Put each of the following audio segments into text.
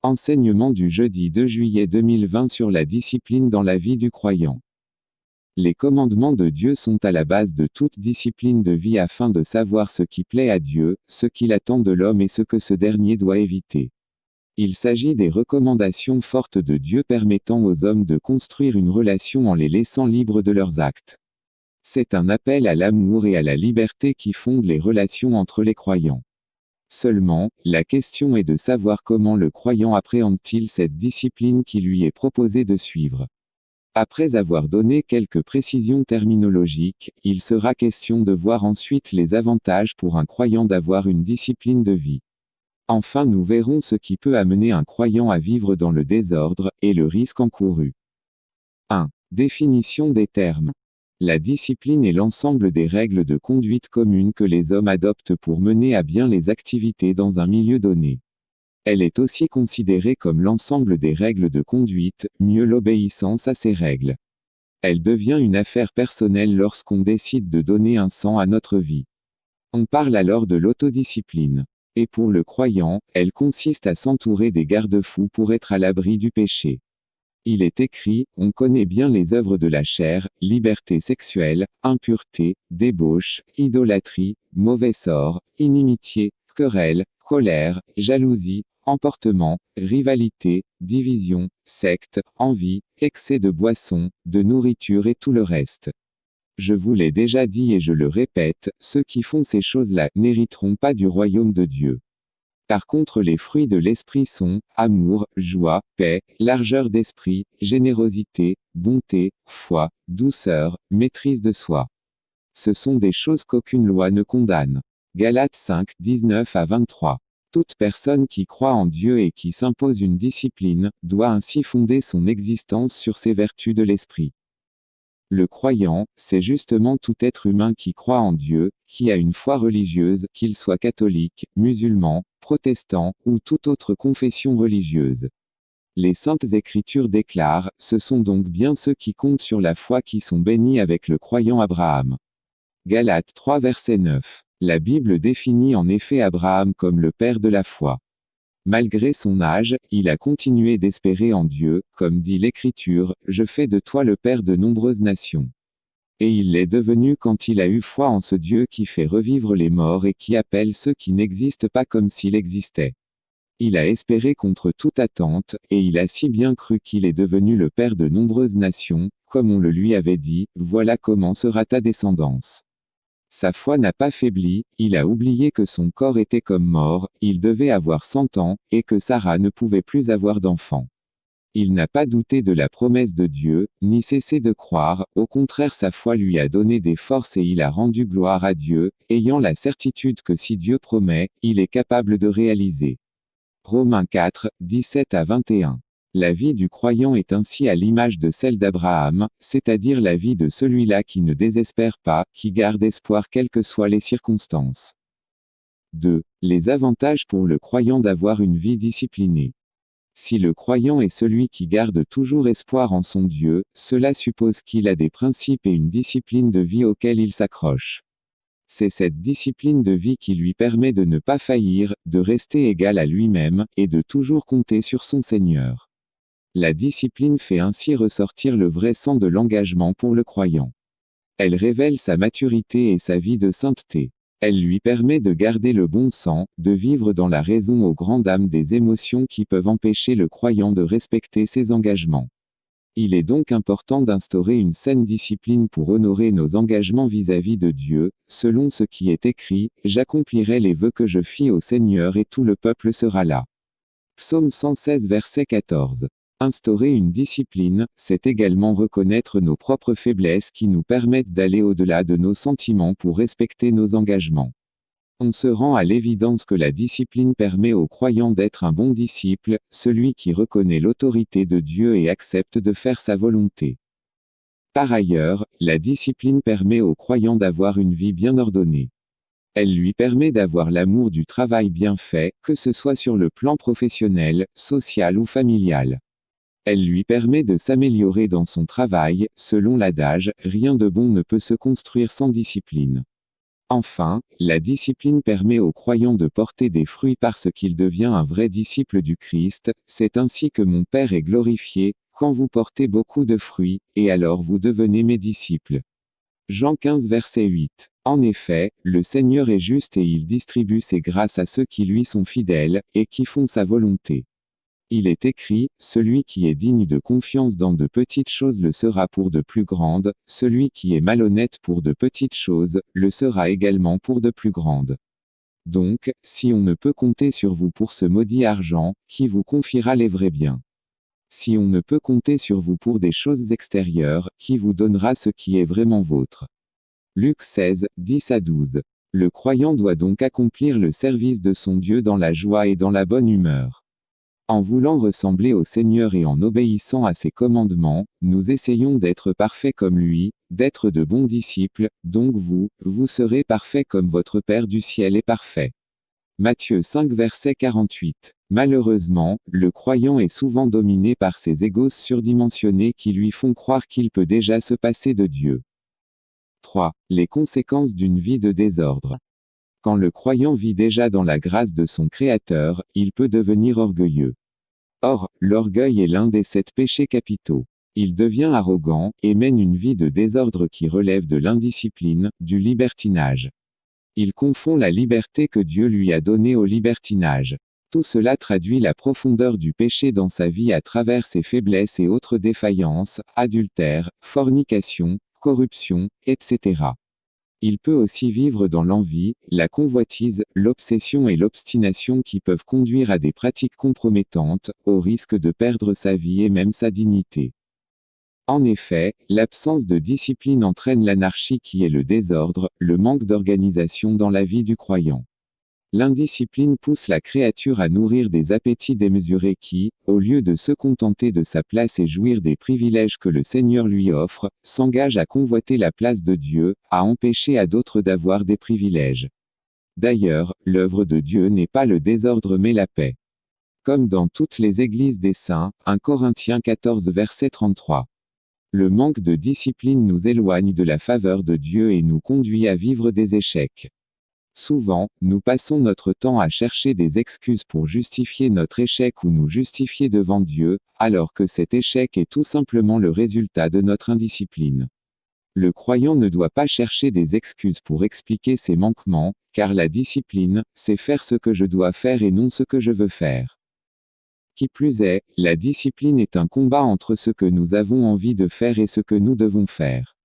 Enseignement du jeudi 2 juillet 2020 sur la discipline dans la vie du croyant. Les commandements de Dieu sont à la base de toute discipline de vie afin de savoir ce qui plaît à Dieu, ce qu'il attend de l'homme et ce que ce dernier doit éviter. Il s'agit des recommandations fortes de Dieu permettant aux hommes de construire une relation en les laissant libres de leurs actes. C'est un appel à l'amour et à la liberté qui fonde les relations entre les croyants. Seulement, la question est de savoir comment le croyant appréhende-t-il cette discipline qui lui est proposée de suivre. Après avoir donné quelques précisions terminologiques, il sera question de voir ensuite les avantages pour un croyant d'avoir une discipline de vie. Enfin, nous verrons ce qui peut amener un croyant à vivre dans le désordre, et le risque encouru. 1. Définition des termes. La discipline est l'ensemble des règles de conduite communes que les hommes adoptent pour mener à bien les activités dans un milieu donné. Elle est aussi considérée comme l'ensemble des règles de conduite, mieux l'obéissance à ces règles. Elle devient une affaire personnelle lorsqu'on décide de donner un sens à notre vie. On parle alors de l'autodiscipline. Et pour le croyant, elle consiste à s'entourer des garde-fous pour être à l'abri du péché. Il est écrit, on connaît bien les œuvres de la chair, liberté sexuelle, impureté, débauche, idolâtrie, mauvais sort, inimitié, querelle, colère, jalousie, emportement, rivalité, division, secte, envie, excès de boisson, de nourriture et tout le reste. Je vous l'ai déjà dit et je le répète, ceux qui font ces choses-là n'hériteront pas du royaume de Dieu. Par contre, les fruits de l'esprit sont amour, joie, paix, largeur d'esprit, générosité, bonté, foi, douceur, maîtrise de soi. Ce sont des choses qu'aucune loi ne condamne. Galates 5, 19 à 23. Toute personne qui croit en Dieu et qui s'impose une discipline, doit ainsi fonder son existence sur ces vertus de l'esprit. Le croyant, c'est justement tout être humain qui croit en Dieu, qui a une foi religieuse, qu'il soit catholique, musulman, protestant, ou toute autre confession religieuse. Les Saintes Écritures déclarent, ce sont donc bien ceux qui comptent sur la foi qui sont bénis avec le croyant Abraham. Galates 3 verset 9. La Bible définit en effet Abraham comme le père de la foi. Malgré son âge, il a continué d'espérer en Dieu, comme dit l'Écriture, « Je fais de toi le père de nombreuses nations ». Et il l'est devenu quand il a eu foi en ce Dieu qui fait revivre les morts et qui appelle ceux qui n'existent pas comme s'il existait. Il a espéré contre toute attente, et il a si bien cru qu'il est devenu le père de nombreuses nations, comme on le lui avait dit, « Voilà comment sera ta descendance ». Sa foi n'a pas faibli, il a oublié que son corps était comme mort, il devait avoir 100 ans, et que Sarah ne pouvait plus avoir d'enfant. Il n'a pas douté de la promesse de Dieu, ni cessé de croire, au contraire sa foi lui a donné des forces et il a rendu gloire à Dieu, ayant la certitude que si Dieu promet, il est capable de réaliser. Romains 4, 17 à 21. La vie du croyant est ainsi à l'image de celle d'Abraham, c'est-à-dire la vie de celui-là qui ne désespère pas, qui garde espoir quelles que soient les circonstances. 2. Les avantages pour le croyant d'avoir une vie disciplinée. Si le croyant est celui qui garde toujours espoir en son Dieu, cela suppose qu'il a des principes et une discipline de vie auxquels il s'accroche. C'est cette discipline de vie qui lui permet de ne pas faillir, de rester égal à lui-même, et de toujours compter sur son Seigneur. La discipline fait ainsi ressortir le vrai sens de l'engagement pour le croyant. Elle révèle sa maturité et sa vie de sainteté. Elle lui permet de garder le bon sens, de vivre dans la raison aux grandes âmes des émotions qui peuvent empêcher le croyant de respecter ses engagements. Il est donc important d'instaurer une saine discipline pour honorer nos engagements vis-à-vis de Dieu, selon ce qui est écrit, « J'accomplirai les vœux que je fis au Seigneur et tout le peuple sera là ». Psaume 116 verset 14. Instaurer une discipline, c'est également reconnaître nos propres faiblesses qui nous permettent d'aller au-delà de nos sentiments pour respecter nos engagements. On se rend à l'évidence que la discipline permet au croyant d'être un bon disciple, celui qui reconnaît l'autorité de Dieu et accepte de faire sa volonté. Par ailleurs, la discipline permet au croyant d'avoir une vie bien ordonnée. Elle lui permet d'avoir l'amour du travail bien fait, que ce soit sur le plan professionnel, social ou familial. Elle lui permet de s'améliorer dans son travail, selon l'adage, rien de bon ne peut se construire sans discipline. Enfin, la discipline permet au croyant de porter des fruits parce qu'il devient un vrai disciple du Christ. C'est ainsi que mon Père est glorifié, quand vous portez beaucoup de fruits, et alors vous devenez mes disciples. Jean 15 verset 8. En effet, le Seigneur est juste et il distribue ses grâces à ceux qui lui sont fidèles, et qui font sa volonté. Il est écrit, celui qui est digne de confiance dans de petites choses le sera pour de plus grandes, celui qui est malhonnête pour de petites choses, le sera également pour de plus grandes. Donc, si on ne peut compter sur vous pour ce maudit argent, qui vous confiera les vrais biens? Si on ne peut compter sur vous pour des choses extérieures, qui vous donnera ce qui est vraiment vôtre? Luc 16, 10 à 12. Le croyant doit donc accomplir le service de son Dieu dans la joie et dans la bonne humeur. En voulant ressembler au Seigneur et en obéissant à ses commandements, nous essayons d'être parfaits comme lui, d'être de bons disciples, donc vous serez parfaits comme votre Père du ciel est parfait. Matthieu 5 verset 48. Malheureusement, le croyant est souvent dominé par ses égos surdimensionnés qui lui font croire qu'il peut déjà se passer de Dieu. 3. Les conséquences d'une vie de désordre. Quand le croyant vit déjà dans la grâce de son Créateur, il peut devenir orgueilleux. Or, l'orgueil est l'un des 7 péchés capitaux. Il devient arrogant, et mène une vie de désordre qui relève de l'indiscipline, du libertinage. Il confond la liberté que Dieu lui a donnée au libertinage. Tout cela traduit la profondeur du péché dans sa vie à travers ses faiblesses et autres défaillances, adultère, fornication, corruption, etc. Il peut aussi vivre dans l'envie, la convoitise, l'obsession et l'obstination qui peuvent conduire à des pratiques compromettantes, au risque de perdre sa vie et même sa dignité. En effet, l'absence de discipline entraîne l'anarchie qui est le désordre, le manque d'organisation dans la vie du croyant. L'indiscipline pousse la créature à nourrir des appétits démesurés qui, au lieu de se contenter de sa place et jouir des privilèges que le Seigneur lui offre, s'engage à convoiter la place de Dieu, à empêcher à d'autres d'avoir des privilèges. D'ailleurs, l'œuvre de Dieu n'est pas le désordre mais la paix. Comme dans toutes les églises des saints, 1 Corinthiens 14 verset 33. Le manque de discipline nous éloigne de la faveur de Dieu et nous conduit à vivre des échecs. Souvent, nous passons notre temps à chercher des excuses pour justifier notre échec ou nous justifier devant Dieu, alors que cet échec est tout simplement le résultat de notre indiscipline. Le croyant ne doit pas chercher des excuses pour expliquer ses manquements, car la discipline, c'est faire ce que je dois faire et non ce que je veux faire. Qui plus est, la discipline est un combat entre ce que nous avons envie de faire et ce que nous devons faire.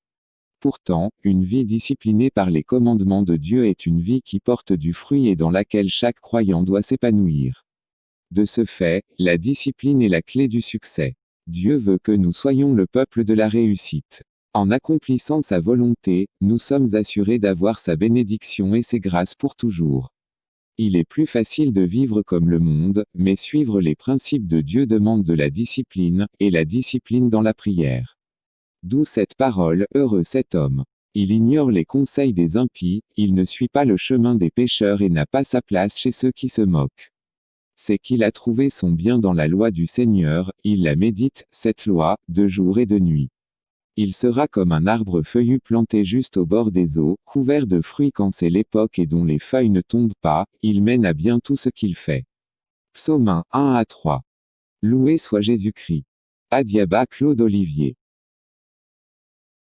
Pourtant, une vie disciplinée par les commandements de Dieu est une vie qui porte du fruit et dans laquelle chaque croyant doit s'épanouir. De ce fait, la discipline est la clé du succès. Dieu veut que nous soyons le peuple de la réussite. En accomplissant sa volonté, nous sommes assurés d'avoir sa bénédiction et ses grâces pour toujours. Il est plus facile de vivre comme le monde, mais suivre les principes de Dieu demande de la discipline, et la discipline dans la prière. D'où cette parole, heureux cet homme. Il ignore les conseils des impies, il ne suit pas le chemin des pécheurs et n'a pas sa place chez ceux qui se moquent. C'est qu'il a trouvé son bien dans la loi du Seigneur, il la médite, cette loi, de jour et de nuit. Il sera comme un arbre feuillu planté juste au bord des eaux, couvert de fruits quand c'est l'époque et dont les feuilles ne tombent pas, il mène à bien tout ce qu'il fait. Psaume 1 à 3. Loué soit Jésus-Christ. Adiaba Claude Olivier.